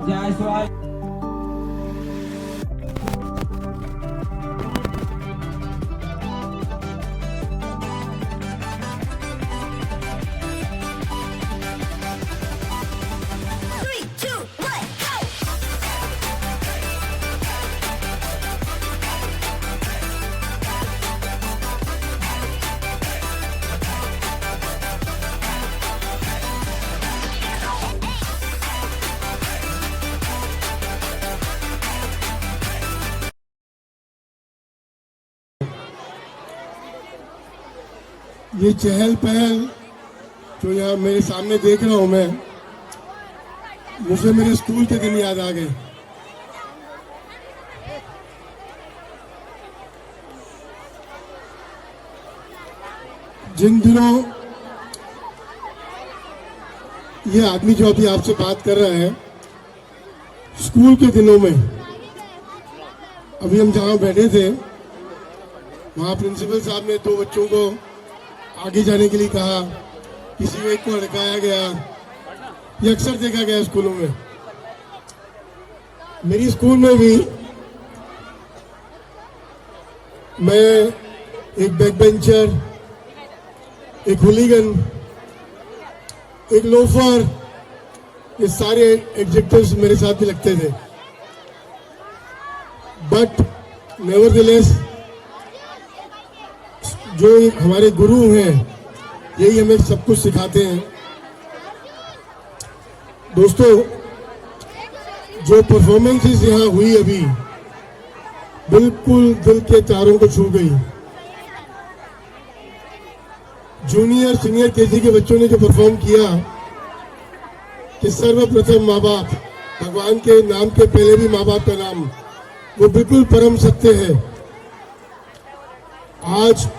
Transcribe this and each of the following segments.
जायसवाल। ये चहल पहल जो यहाँ मेरे सामने देख रहा हूँ मैं, मुझे मेरे स्कूल के दिन याद आ गए। जिन दिनों ये आदमी जो अभी आपसे बात कर रहा है, स्कूल के दिनों में अभी हम जहाँ बैठे थे वहाँ प्रिंसिपल साहब ने 2 बच्चों को आगे जाने के लिए कहा, किसी को एक को हड़काया गया। ये अक्सर देखा गया स्कूलों में। मेरी स्कूल में भी मैं एक बैक बेंचर, एक हुलीगन, एक लोफर, ये सारे एडजेक्टिव्स मेरे साथ भी लगते थे। बट नेवरदलेस जो हमारे गुरु हैं यही हमें सब कुछ सिखाते हैं। दोस्तों, जो परफॉर्मेंसेस यहाँ हुई अभी बिल्कुल दिल के तारों को छू गई। जूनियर सीनियर केजी के बच्चों ने जो परफॉर्म किया कि सर्वप्रथम माँ बाप, भगवान के नाम के पहले भी माँ बाप का नाम, वो बिल्कुल परम सत्य है। आज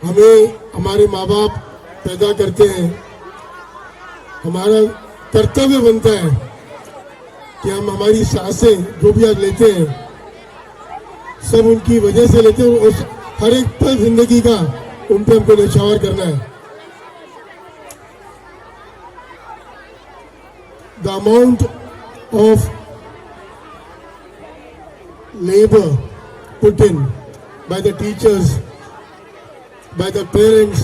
हमें हमारे माँ बाप पैदा करते हैं, हमारा कर्तव्य बनता है कि हम हमारी सांसें जो भी आज लेते हैं सब उनकी वजह से लेते हैं और हर एक पल जिंदगी का उन पर हमको न्यौछावर करना है। The amount of labour put in by the teachers, by the parents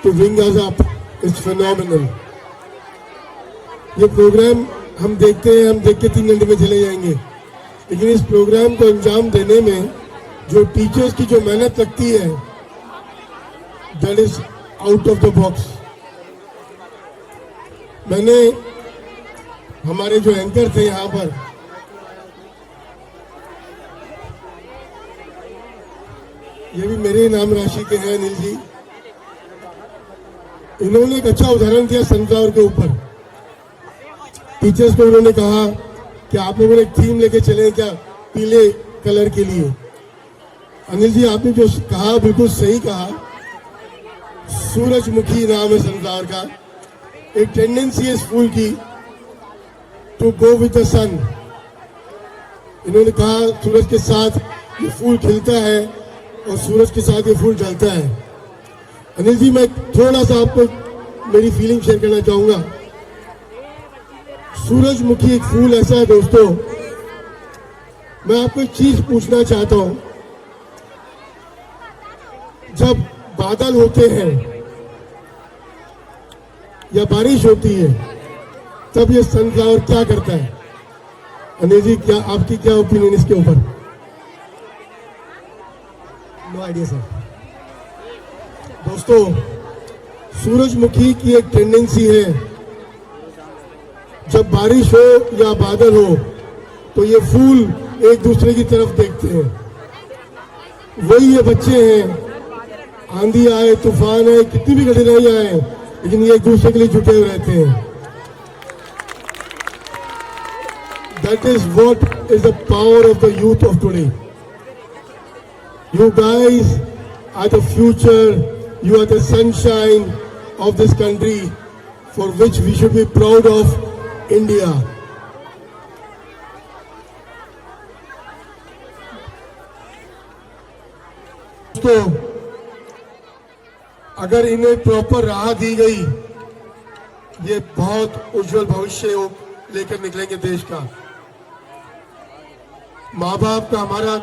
to bring us up is phenomenal. ये प्रोग्राम हम देखते हैं, हम देख के 3 घंटे में चले जाएंगे, लेकिन इस प्रोग्राम को अंजाम देने में जो टीचर्स की जो मेहनत लगती है, that is out of the box. मैंने हमारे जो एंकर थे यहाँ पर, ये भी मेरे नाम राशि के हैं अनिल जी, इन्होंने एक अच्छा उदाहरण दिया सनफ्लावर के ऊपर। टीचर्स को उन्होंने कहा कि आप लोगों ने एक थीम लेके चले क्या पीले कलर के लिए। अनिल जी, आपने जो कहा बिल्कुल सही कहा। सूरजमुखी नाम है सनफ्लावर का। एक टेंडेंसी है इस फूल की टू गो विद द सन। इन्होंने कहा सूरज के साथ ये फूल खिलता है और सूरज के साथ ये फूल ढलता है। अनिल जी, मैं थोड़ा सा आपको मेरी फीलिंग शेयर करना चाहूंगा। सूरजमुखी एक फूल ऐसा है दोस्तों, मैं आपको एक चीज पूछना चाहता हूं। जब बादल होते हैं या बारिश होती है तब ये सनफ्लावर क्या करता है? अनिल जी, क्या आपकी क्या ओपिनियन इसके ऊपर? No idea sir. दोस्तों, सूरजमुखी की एक टेंडेंसी है, जब बारिश हो या बादल हो तो ये फूल एक दूसरे की तरफ देखते हैं। वही ये बच्चे हैं, आंधी आए, तूफान आए, कितनी भी कठिनाई आए, लेकिन ये एक दूसरे के लिए जुटे हुए रहते हैं। That is what is the power of the youth of today. You guys are the future. You are the sunshine of this country, for which we should be proud of India. दोस्तों, अगर इन्हें proper राह दी गई, ये बहुत उज्जवल भविष्य लेकर निकलेंगे देश का। माँ बाप का हमारा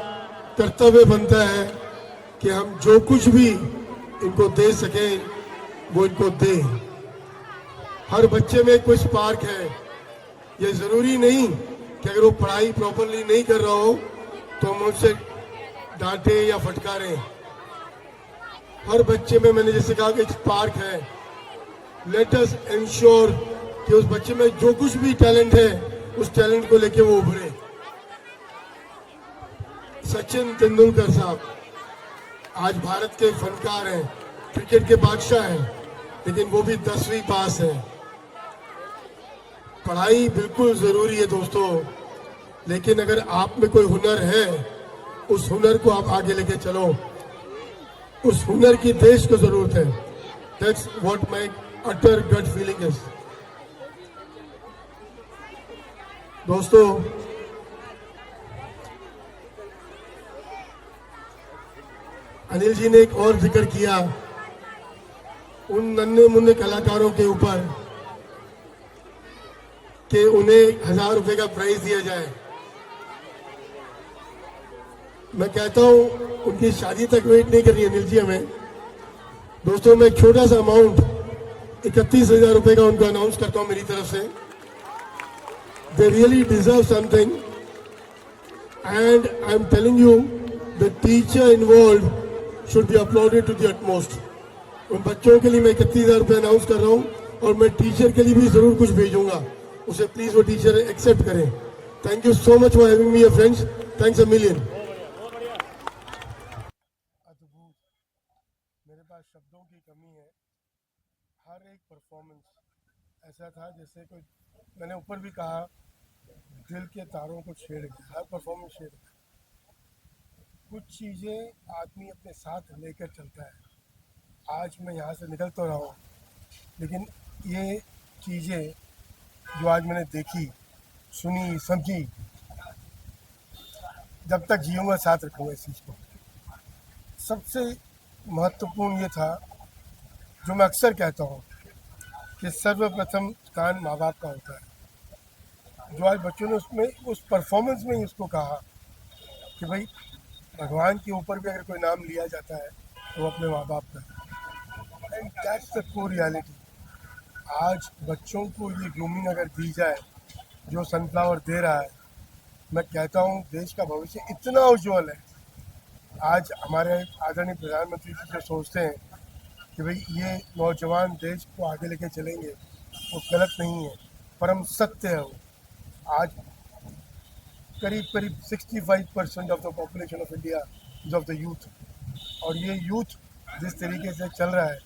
कर्तव्य बनता है कि हम जो कुछ भी इनको दे सके वो इनको दें। हर बच्चे में कुछ स्पार्क है। ये जरूरी नहीं कि अगर वो पढ़ाई प्रॉपरली नहीं कर रहा हो तो हम उससे डांटे या फटकारें। हर बच्चे में मैंने जैसे कहा कि एक स्पार्क है। लेट अस इंश्योर कि उस बच्चे में जो कुछ भी टैलेंट है उस टैलेंट को लेके वो उभरे। सचिन तेंदुलकर साहब आज भारत के फनकार हैं, क्रिकेट के बादशाह हैं, लेकिन वो भी 10वीं पास है। पढ़ाई बिल्कुल जरूरी है दोस्तों, लेकिन अगर आप में कोई हुनर है उस हुनर को आप आगे लेके चलो। उस हुनर की देश को जरूरत है। That's what my utter gut feeling is. दोस्तों, अनिल जी ने एक और जिक्र किया उन नन्हे मुन्ने कलाकारों के ऊपर कि उन्हें 1000 रुपए का प्राइज दिया जाए। मैं कहता हूं उनकी शादी तक वेट नहीं करनी अनिल जी हमें। दोस्तों, मैं एक छोटा सा अमाउंट 31,000 रुपए का उनको अनाउंस करता हूं मेरी तरफ से। They really deserve something and I am telling you the teacher involve should be applauded to the utmost. उन बच्चों के लिए मैं 31,000 रुपए अनाउंस कर रहा हूं और मैं टीचर के लिए भी जरूर कुछ भेजूंगा। उसे प्लीज वो टीचर एक्सेप्ट करें। Thank you so much for having me friends. Thanks a million. अद्भुत, मेरे पास शब्दों की कमी है। हर एक परफॉर्मेंस ऐसा था जैसे कोई, मैंने ऊपर भी कहा, दिल के तारों को छेड़ गया। हर परफॉर्मेंस छेड़ गया। कुछ चीज़ें आदमी अपने साथ लेकर चलता है। आज मैं यहाँ से निकल तो रहा हूँ, लेकिन ये चीज़ें जो आज मैंने देखी, सुनी, समझी, जब तक जीऊँगा साथ रखूँगा इस चीज़ को। सबसे महत्वपूर्ण ये था जो मैं अक्सर कहता हूँ कि सर्वप्रथम स्थान माँ बाप का होता है। जो आज बच्चों ने उसमें उस परफॉर्मेंस में ही उसको कहा कि भाई भगवान के ऊपर भी अगर कोई नाम लिया जाता है तो वो अपने माँ बाप का। And that's the core reality. आज बच्चों को ये ग्रूमिंग अगर दी जाए जो सनफ्लावर दे रहा है, मैं कहता हूँ देश का भविष्य इतना उज्जवल है। आज हमारे आदरणीय प्रधानमंत्री जी जो सोचते हैं कि भाई ये नौजवान देश को आगे लेके चलेंगे, वो गलत नहीं है, परम सत्य है। वो आज करीब 65% of the population of India is of the youth. और ये यूथ जिस तरीके से चल रहा है,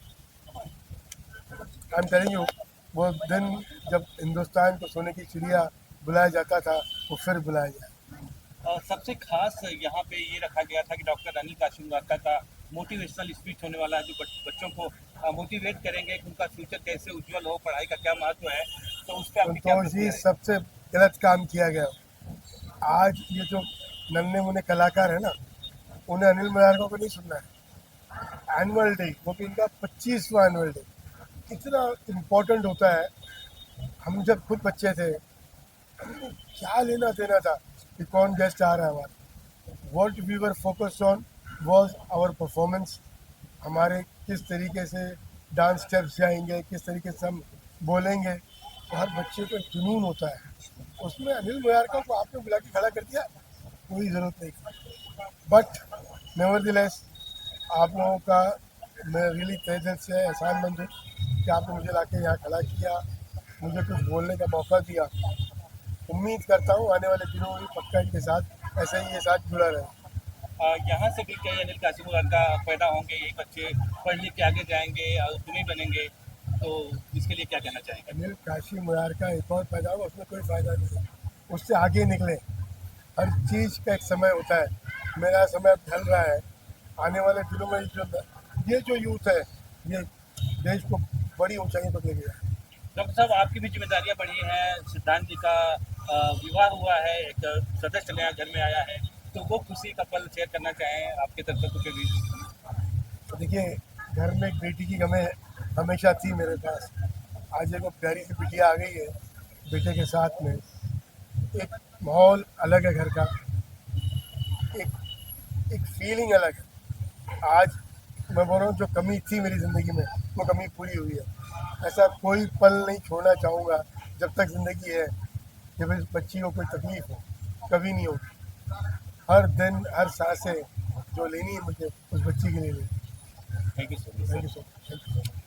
आई एम टेलिंग यू, वो दिन जब हिंदुस्तान को सोने की चिड़िया बुलाया जाता था वो फिर बुलाया जाए। सबसे खास यहाँ पे ये रखा गया था कि डॉक्टर अनिल काशी मुरारका का मोटिवेशनल स्पीच होने वाला है, जो बच्चों को मोटिवेट करेंगे कि उनका फ्यूचर कैसे उज्जवल हो, पढ़ाई का क्या महत्व है। तो उस पर आपकी क्या प्रतिक्रिया है? सबसे गलत काम किया गया। आज ये जो नन्हे मुन्ने कलाकार है ना, उन्हें अनिल मुरारका को नहीं सुनना है। एनुअल डे, वो भी इनका 25वां एनुअल डे, इतना इम्पोर्टेंट होता है। हम जब खुद बच्चे थे, हमको क्या लेना देना था कि कौन गेस्ट आ रहा है हमारा। What we were focused on was our performance. हमारे किस तरीके से डांस स्टेप्स जाएंगे, किस तरीके से हम बोलेंगे। तो हर बच्चे को एक जुनून होता है। उसमें अनिल मुरारका को आपने बुला के खड़ा कर दिया, कोई ज़रूरत नहीं थी। बट नेवरदिलेस आप लोगों का मैं रियली तहे दिल से एहसानमंद हूँ कि आपने मुझे लाके यहाँ खड़ा किया, मुझे कुछ बोलने का मौका दिया। उम्मीद करता हूँ आने वाले दिनों में पक्का इनके साथ ऐसे ही ये साथ जुड़ा रहे। यहाँ से भी कई अनिल काशी मुरारका पैदा होंगे, यही बच्चे पढ़ लिख के आगे जाएंगे और तुम्हें बनेंगे, तो इसके लिए क्या कहना चाहेंगे? अनिल काशी मुरारका एक और पैदा हो, उसमें कोई फ़ायदा नहीं है। उससे आगे निकले। हर चीज़ का एक समय होता है। मेरा समय अब ढल रहा है। आने वाले दिनों में ये जो यूथ है, ये देश को बड़ी ऊंचाई पर लेके जाए। डॉक्टर साहब, आपकी भी जिम्मेदारियां बढ़ी हैं। सिद्धांत जी का विवाह हुआ है, एक सदस्य नया घर में आया है, तो वो खुशी का पल शेयर करना चाहें आपके दर्शकों के बीच? तो देखिए, घर में एक बेटी की हमें हमेशा थी मेरे पास। आज एक प्यारी सी बिटिया आ गई है बेटे के साथ में एक माहौल अलग है घर का, एक फीलिंग अलग है। आज मैं बोल रहा हूँ जो कमी थी मेरी ज़िंदगी में वो कमी पूरी हुई है। ऐसा कोई पल नहीं छोड़ना चाहूँगा जब तक ज़िंदगी है जब इस बच्ची को कोई तकलीफ़ हो, कभी नहीं होगी। हर दिन हर सांसें जो लेनी है मुझे उस बच्ची के लिए लेनी। Thank you so much. Thank you so much.